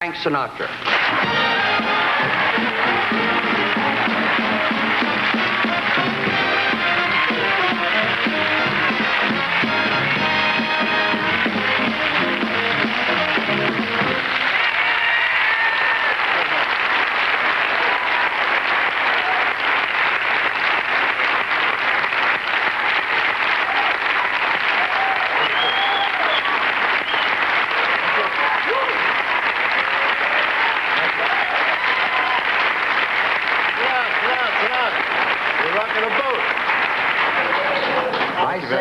Frank Sinatra.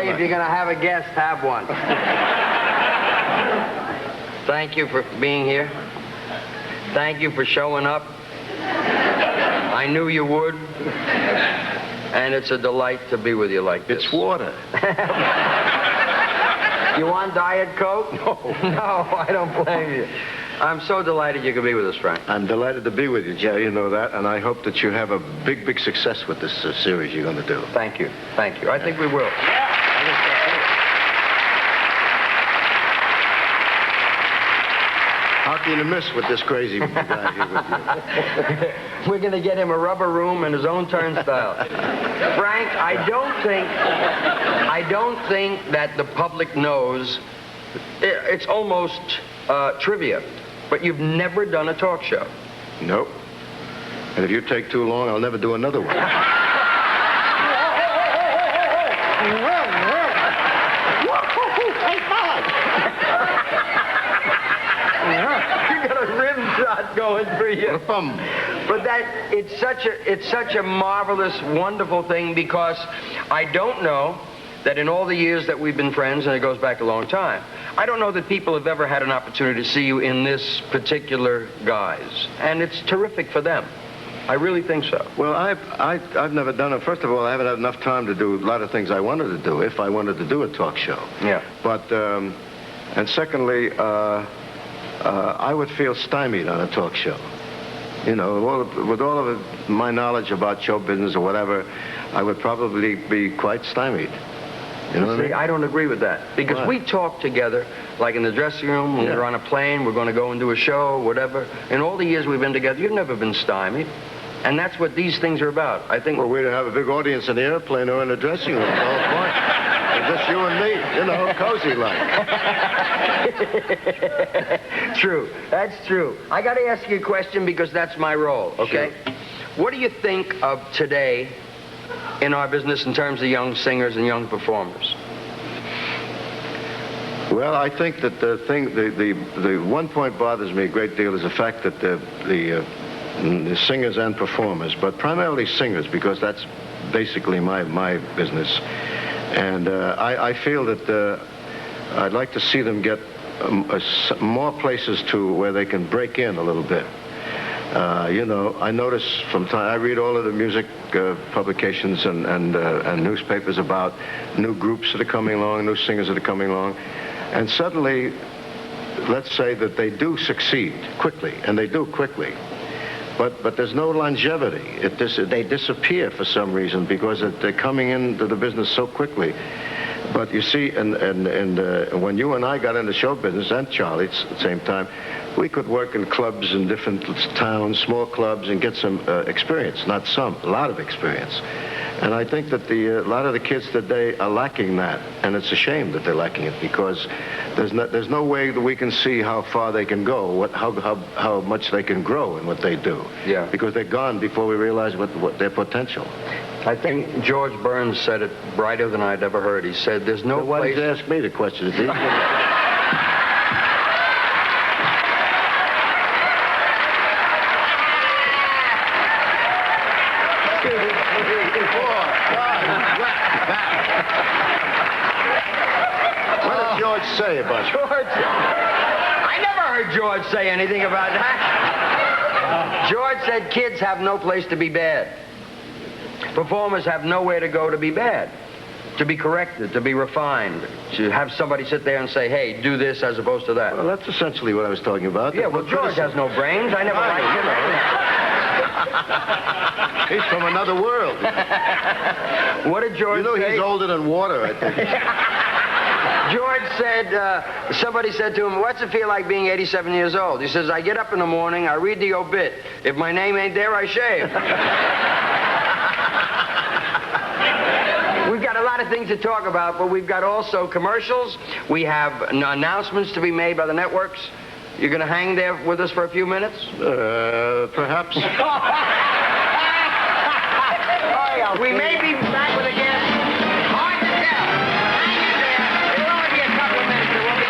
If you're going to have a guest, have one. Thank you for being here. Thank you for showing up. I knew you would. And it's a delight to be with you like this. It's water. You want Diet Coke? No. No, I don't blame you. I'm so delighted you could be with us, Frank. I'm delighted to be with you, Jerry. You know that. And I hope that you have a big, big success with this series you're going to do. Thank you. Thank you. I think we will. How can you miss with this crazy guy here with you? We're going to get him a rubber room and his own turnstile. Frank, I don't think that the public knows. It's almost trivia, but you've never done a talk show. Nope. And if you take too long, I'll never do another one. You got a rim shot going for you. But it's such a marvelous, wonderful thing, because I don't know that in all the years that we've been friends, and it goes back a long time, I don't know that people have ever had an opportunity to see you in this particular guise. And it's terrific for them. I really think so. Well, I've never done it. First of all, I haven't had enough time to do a lot of things I wanted to do if I wanted to do a talk show. Yeah. But, and secondly, I would feel stymied on a talk show. You know, with all of my knowledge about show business or whatever, I would probably be quite stymied. You know what I mean? I don't agree with that. Because we talk together, like in the dressing room, when we're on a plane, we're going to go and do a show, whatever. In all the years we've been together, you've never been stymied. And that's what these things are about. I think. Well, we don't have a big audience in the airplane or in the dressing room. The whole point. It's just you and me, you know, cozy like. True. That's true. I got to ask you a question because that's my role, okay? Sure. What do you think of today in our business in terms of young singers and young performers? Well, I think that the one point bothers me a great deal is the fact that the singers and performers, but primarily singers, because that's basically my business. And I feel that I'd like to see them get more places to where they can break in a little bit. You know, I notice from time, I read all of the music publications and newspapers about new groups that are coming along, new singers that are coming along. And suddenly, let's say that they do succeed quickly, and they do quickly. But there's no longevity. They disappear for some reason because they're coming into the business so quickly. But you see, and when you and I got into show business, and Charlie at the same time, we could work in clubs in different towns, small clubs, and get some experience. Not some, a lot of experience. And I think that a lot of the kids today are lacking that, and it's a shame that they're lacking it, because there's no way that we can see how far they can go, how much they can grow in what they do. Yeah. Because they're gone before we realize what their potential. I think George Burns said it brighter than I'd ever heard. He said, "There's no Why place." did you ask me the question? What did George say about it? George, I never heard George say anything about that. George said kids have no place to be bad. Performers have nowhere to go to be bad, to be corrected, to be refined, to have somebody sit there and say, "Hey, do this as opposed to that." Well, that's essentially what I was talking about. Yeah, well, George has no brains. I never liked him. He's from another world. What did George say? You know, he's older than water, I think. George said, somebody said to him, what's it feel like being 87 years old? He says, I get up in the morning, I read the obit. If my name ain't there, I shave. We've got a lot of things to talk about, but we've got also commercials. We have announcements to be made by the networks. You're going to hang there with us for a few minutes? Perhaps. We may be back with a guest. Hard to tell. Hang in there. It'll only be a couple of minutes, and we'll be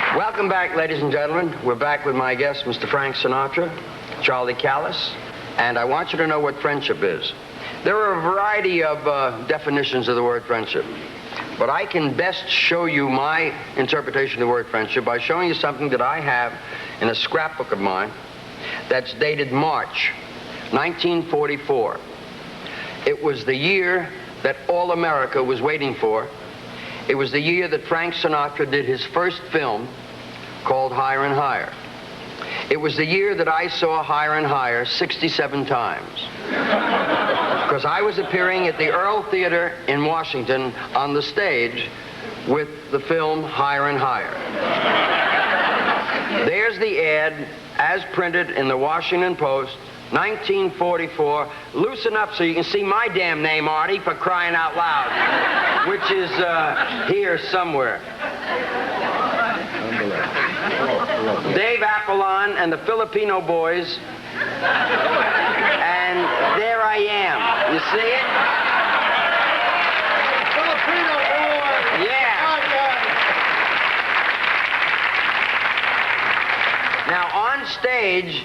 back. Welcome back, ladies and gentlemen. We're back with my guest, Mr. Frank Sinatra, Charlie Callis, and I want you to know what friendship is. There are a variety of definitions of the word friendship, but I can best show you my interpretation of the word friendship by showing you something that I have in a scrapbook of mine that's dated March 1944. It was the year that all America was waiting for. It was the year that Frank Sinatra did his first film called Higher and Higher. It was the year that I saw Higher and Higher 67 times. Because I was appearing at the Earl Theater in Washington on the stage with the film Higher and Higher. There's the ad as printed in the Washington Post, 1944. Loosen up so you can see my damn name, Artie, for crying out loud, which is here somewhere. Dave Apollon and the Filipino boys. And there I am. You see it? Filipino boys. Yeah. Now, on stage,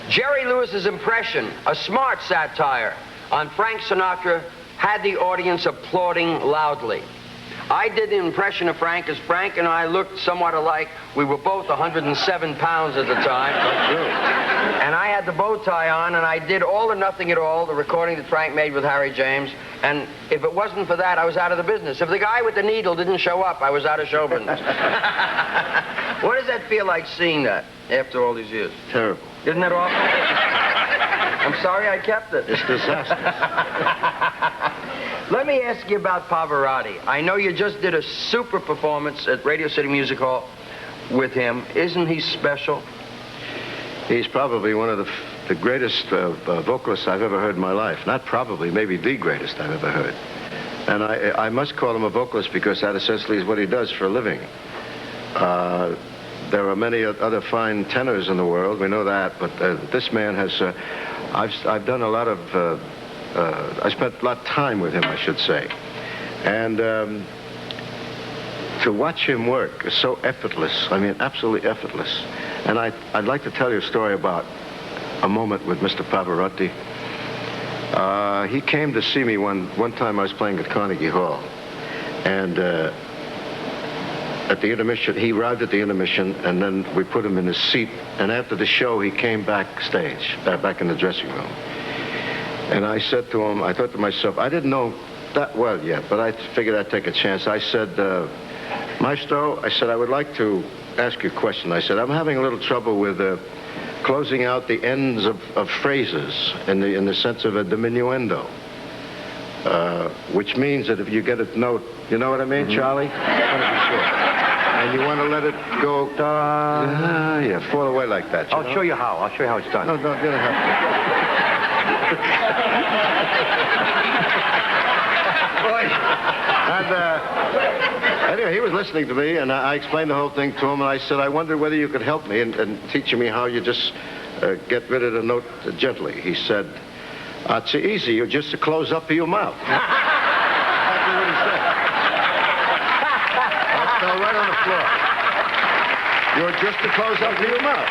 Jerry Lewis's impression, a smart satire on Frank Sinatra, had the audience applauding loudly. I did the impression of Frank as Frank and I looked somewhat alike. We were both 107 pounds at the time. And I had the bow tie on, and I did All or Nothing at All, the recording that Frank made with Harry James. And if it wasn't for that, I was out of the business. If the guy with the needle didn't show up, I was out of show business. What does that feel like, seeing that after all these years? Terrible. Isn't that awful? I'm sorry I kept it. It's disastrous. Let me ask you about Pavarotti. I know you just did a super performance at Radio City Music Hall with him. Isn't he special? He's probably one of the greatest vocalists I've ever heard in my life. Not probably, maybe the greatest I've ever heard. And I must call him a vocalist because that essentially is what he does for a living. There are many other fine tenors in the world, we know that, but this man has... I've done a lot of... I spent a lot of time with him, I should say. And to watch him work is so effortless. I mean, absolutely effortless. And I'd like to tell you a story about a moment with Mr. Pavarotti. He came to see me one time. I was playing at Carnegie Hall. And at the intermission, he arrived at the intermission, and then we put him in his seat. And after the show, he came backstage, back in the dressing room. And I said to him, I thought to myself, I didn't know that well yet, but I figured I'd take a chance. I said, Maestro, I said, I would like to ask you a question. I said, I'm having a little trouble with closing out the ends of phrases in the sense of a diminuendo, which means that if you get a note, you know what I mean, Charlie? I want to be sure. And you want to let it go, yeah, fall away like that. I'll show you how. I'll show you how it's done. No, you don't have to. Anyway, he was listening to me, and I explained the whole thing to him, and I said, I wondered whether you could help me in teaching me how you just get rid of the note gently. He said, it's easy. You're just to close up your mouth. That's what he said. I fell right on the floor. You're just to close up your mouth.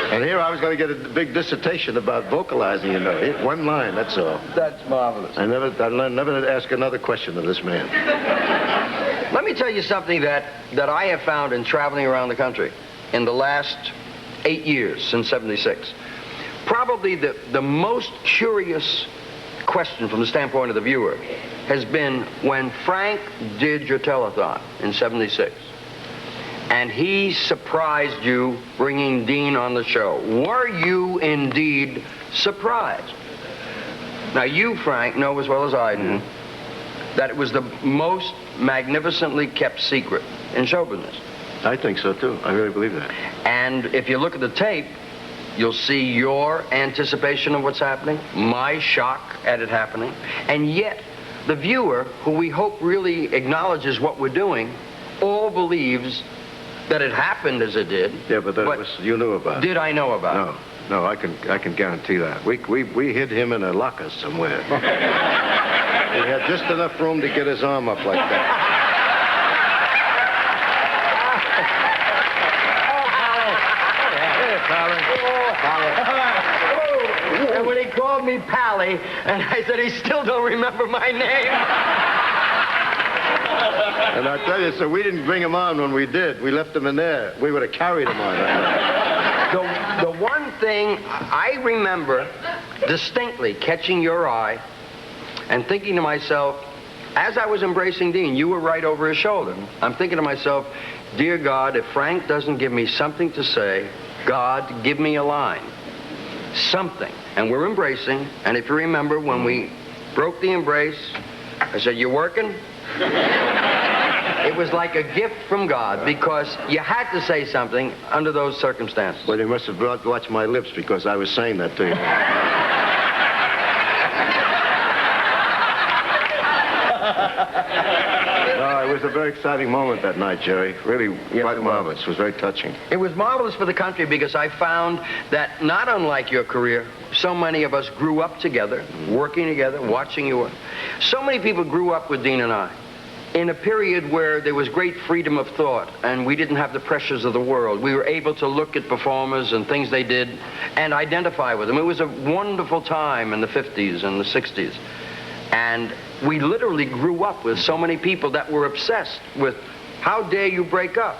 And here I was going to get a big dissertation about vocalizing, you know. One line, that's all. That's marvelous. I never did ask another question of this man. Let me tell you something that I have found in traveling around the country in the last 8 years, since '76. Probably the most curious question from the standpoint of the viewer has been when Frank did your telethon in '76. And he surprised you bringing Dean on the show. Were you indeed surprised. Now, you, Frank, know as well as I do that it was the most magnificently kept secret in show business. I think so, too. I really believe that. And if you look at the tape, you'll see your anticipation of what's happening, my shock at it happening, and yet the viewer, who we hope really acknowledges what we're doing, all believes that it happened as it did. Yeah, but you knew about it. Did I know about it? No, I can guarantee that. We hid him in a locker somewhere. He had just enough room to get his arm up like that. And when he called me Pally, and I said he still don't remember my name. And I tell you, so we didn't bring him on when we did. We left him in there. We would have carried him on. The one thing I remember distinctly catching your eye and thinking to myself, as I was embracing Dean, you were right over his shoulder. I'm thinking to myself, dear God, if Frank doesn't give me something to say, God, give me a line. Something. And we're embracing, and if you remember, when we broke the embrace, I said, you working? It was like a gift from God, because you had to say something under those circumstances. Well, you must have watched my lips, because I was saying that to you. No, it was a very exciting moment that night, Jerry. Really, quite marvelous. It was very touching. It was marvelous for the country because I found that, not unlike your career, so many of us grew up together, working together, watching you. So many people grew up with Dean and I in a period where there was great freedom of thought and we didn't have the pressures of the world. We were able to look at performers and things they did and identify with them. It was a wonderful time in the 50s and the 60s. And we literally grew up with so many people that were obsessed with, how dare you break up?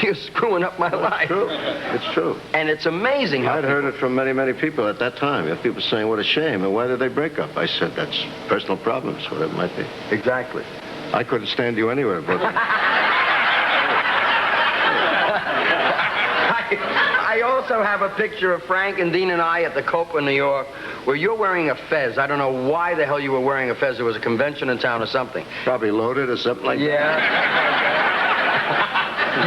You're screwing up my life. True. It's true. And it's amazing how I'd heard it from many, many people at that time. You have people saying, what a shame, and why did they break up? I said, that's personal problems, whatever it might be. Exactly. I couldn't stand you anywhere, but... I also have a picture of Frank and Dean and I at the Copa, New York, where you're wearing a fez. I don't know why the hell you were wearing a fez. There was a convention in town or something. Probably loaded or something like that. Yeah.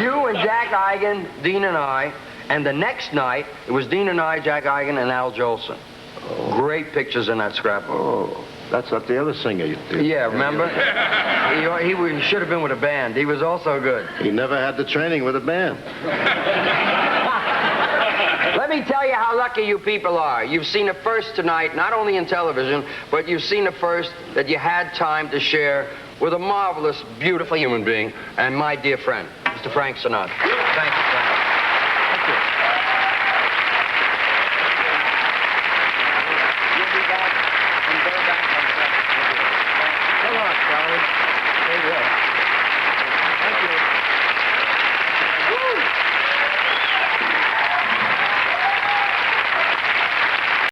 You and Jack Eigen, Dean and I, and the next night, it was Dean and I, Jack Eigen, and Al Jolson. Oh. Great pictures in that scrapbook. Oh, that's not the other singer you did. Yeah, remember? He should have been with a band. He was also good. He never had the training with a band. Let me tell you how lucky you people are. You've seen it first tonight, not only in television, but you've seen it first that you had time to share with a marvelous, beautiful human being and my dear friend, Mr. Frank Sinatra. Thank you, Frank.